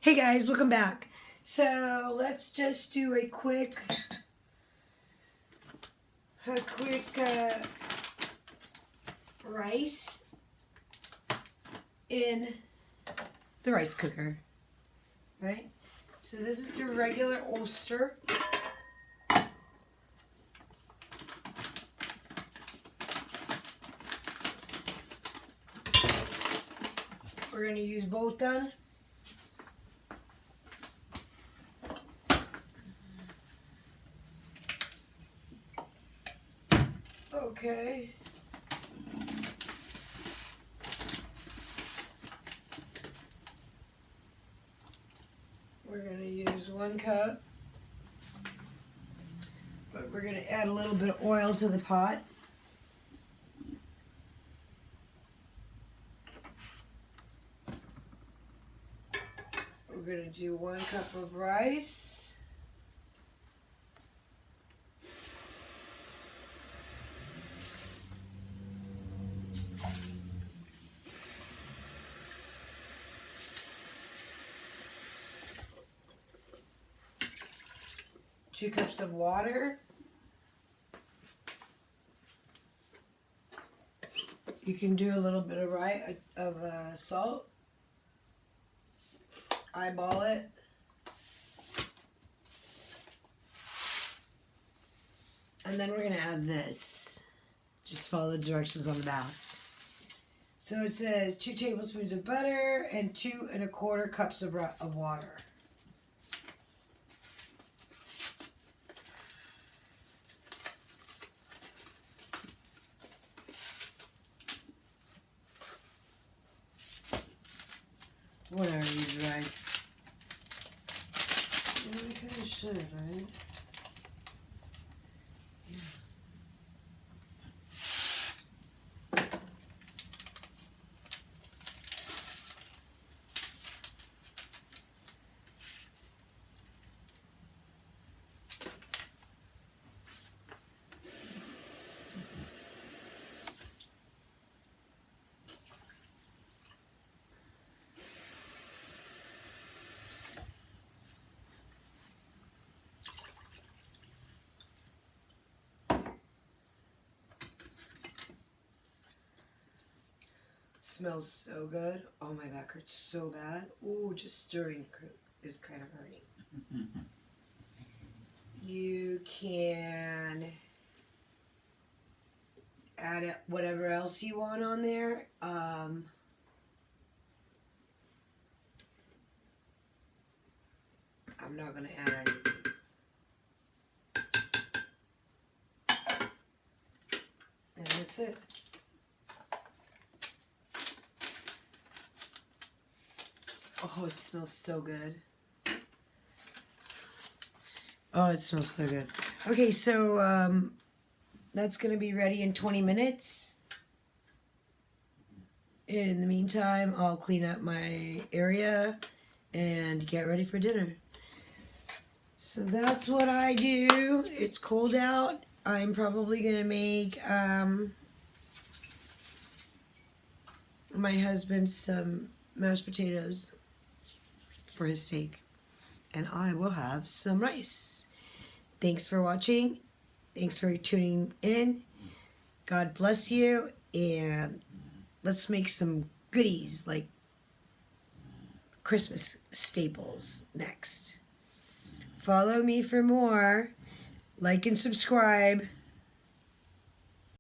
Hey guys, welcome back. So let's just do a quick rice in the rice cooker, right? So this is your regular oyster. We're going to use botan. Okay. We're going to use 1 cup. But we're going to add a little bit of oil to the pot. We're going to do 1 cup of rice. Two cups of water. You can do a little bit of salt. Eyeball it. And then we're going to add this. Just follow the directions on the back. So it says 2 tablespoons of butter and 2 1/4 cups of water. Whatever, use rice. Yeah, I kind of should, right? Yeah. Smells so good. Oh, my back hurts so bad. Ooh, just stirring is kind of hurting. You can add whatever else you want on there. I'm not going to add anything. And that's it. Oh, it smells so good. Oh, it smells so good. Okay, so that's going to be ready in 20 minutes. In the meantime, I'll clean up my area and get ready for dinner. So that's what I do. It's cold out. I'm probably going to make my husband some mashed potatoes for his steak, and I will have some rice. Thanks for watching. Thanks for tuning in. God bless you, and let's make some goodies like Christmas staples next. Follow me for more. Like and subscribe.